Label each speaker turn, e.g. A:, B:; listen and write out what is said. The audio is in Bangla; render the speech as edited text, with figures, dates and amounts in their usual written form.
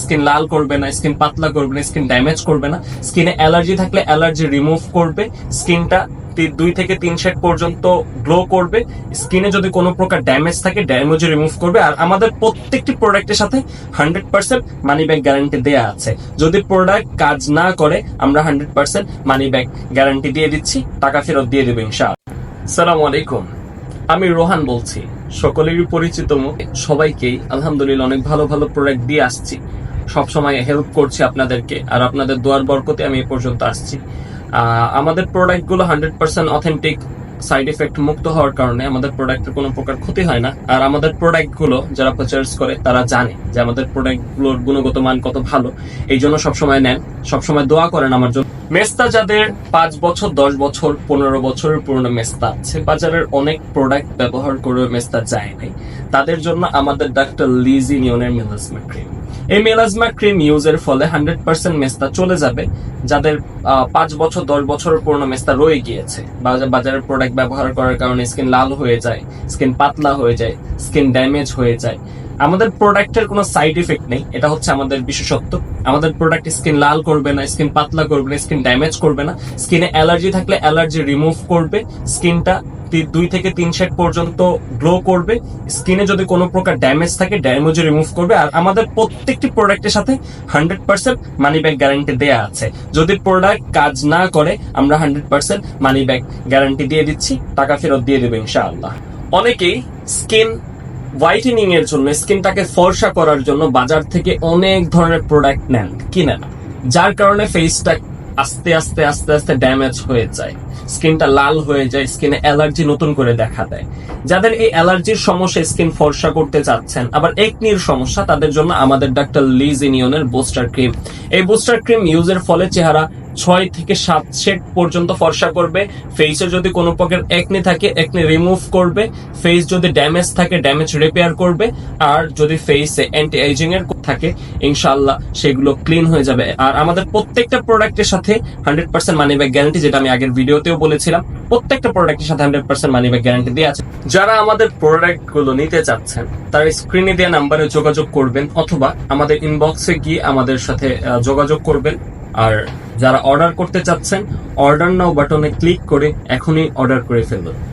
A: স্কিন লাল করবে না, স্কিন পাতলা করবে না, স্কিন ড্যামেজ করবে না, স্কিনে অ্যালার্জি থাকলে অ্যালার্জি রিমুভ করবে, স্কিনটা 2 থেকে 3 শেড পর্যন্ত গ্লো করবে, স্কিনে যদি কোনো প্রকার ড্যামেজ থাকে ড্যামেজ রিমুভ করবে। আর আমাদের প্রত্যেকটি প্রোডাক্টের সাথে 100% মানি ব্যাক গ্যারান্টি দেয়া আছে। যদি প্রোডাক্ট কাজ না করে আমরা 100% মানি ব্যাক গ্যারান্টি দিয়ে দিচ্ছি, টাকা ফেরত দিয়ে দেবো ইনশাআল্লাহ। আসসালামু আলাইকুম, আমি রোহান বলছি, সকলেরই পরিচিত মুখ। সবাইকেই আলহামদুলিল্লাহ অনেক ভালো ভালো প্রোডাক্ট দিয়ে আসছি, সবসময় হেল্প করছি আপনাদেরকে, আর আপনাদের দোয়ার বরকতে আমি এ পর্যন্ত আসছি। আমাদের প্রোডাক্টগুলো 100% অথেন্টিক, সাইড এফেক্ট মুক্ত হওয়ার কারণে আমাদের প্রোডাক্টের কোনো প্রকার ক্ষতি হয় না। আর আমাদের প্রোডাক্টগুলো যারা পারচেজ করে তারা জানে যে আমাদের প্রোডাক্টগুলোর গুণগত মান কত ভালো, এই জন্য সবসময় নেন, সবসময় দোয়া করেন আমার জন্য। মেস্তা যাদের 5 বছর, 10 বছর, 15 বছরের পুরনো মেস্তা আছে, বাজারের অনেক প্রোডাক্ট ব্যবহার করে মেস্তা যায় নাই, তাদের জন্য আমাদের ডাক্তার লিজ ইউনিয়নের মেলাজমা ক্রিম। এই মেলাজমা ক্রিম ইউজের ফলে 100% মেস্তা চলে যাবে। যাদের 5 বছর, 10 বছরের পুরনো মেস্তা রয়ে গিয়েছে, বাজারের প্রোডাক্ট ব্যবহার করার কারণে স্কিন লাল হয়ে যায়, স্কিন পাতলা হয়ে যায়, স্কিন ড্যামেজ হয়ে যায়, আমাদের প্রোডাক্টের কোনো সাইড ইফেক্ট নেই, এটা হচ্ছে আমাদের বিশেষত্ব। আমাদের প্রোডাক্ট স্কিন লাল করবে না, স্কিন পাতলা করবে না, স্কিন ড্যামেজ করবে না, স্কিনে অ্যালার্জি থাকলে অ্যালার্জি রিমুভ করবে, স্কিনটা 2 থেকে 3 শেড পর্যন্ত গ্লো করবে, স্কিনে যদি কোনো প্রকার ড্যামেজ থাকে ড্যামেজ রিমুভ করবে। আর আমাদের প্রত্যেকটি প্রোডাক্টের সাথে 100% মানি ব্যাক গ্যারান্টি দেয়া আছে। যদি প্রোডাক্ট কাজ না করে আমরা 100% মানি ব্যাক গ্যারান্টি দিয়ে দিচ্ছি, টাকা ফেরত দিয়ে দেবো ইনশাআল্লাহ। অনেকেই স্কিন হোয়াইটেনিং এর জন্য, স্কিনটাকে ফর্সা করার জন্য বাজার থেকে অনেক ধরনের প্রোডাক্ট নেন, কিনেন, যার কারণে ফেসটা আস্তে আস্তে আস্তে আস্তে ড্যামেজ হয়ে যায়, স্কিনটা লাল হয়ে যায়, স্কিনে অ্যালার্জি নতুন করে দেখা দেয়। যাদের এই অ্যালার্জির সমস্যা, স্কিন ফর্সা করতে চাচ্ছেন, আবার একনির সমস্যা, তাদের জন্য আমাদের ডাক্তার লিজ ইউনিয়নের বুস্টার ক্রিম। এই বুস্টার ক্রিম ইউজের ফলে চেহারা 6 থেকে 7 শেড পর্যন্ত ফর্সা করবে, ফেসে যদি কোনো প্রকার একনি থাকে একনি রিমুভ করবে, ফেস যদি ড্যামেজ থাকে ড্যামেজ রিপেয়ার করবে, আর যদি ফেসে অ্যান্টি এজিং এর থাকে ইনশাআল্লাহ সেগুলো ক্লিন হয়ে যাবে। আর আমাদের প্রত্যেকটা প্রোডাক্টের সাথে 100% মানি ব্যাক গ্যারান্টি, যেটা আমি আগের ভিডিওতেও বলেছিলাম, প্রত্যেকটা প্রোডাক্টের সাথে 100% মানি ব্যাক গ্যারান্টি দেওয়া আছে। যারা আমাদের প্রোডাক্ট গুলো নিতে চাচ্ছেন তারা স্ক্রিনে দেওয়া নাম্বারে যোগাযোগ করবেন, অথবা আমাদের ইনবক্সে গিয়ে আমাদের সাথে যোগাযোগ করবেন। আর যারা অর্ডার করতে চাচ্ছেন, অর্ডার নাও বাটনে ক্লিক করে এখনই অর্ডার করে ফেলুন।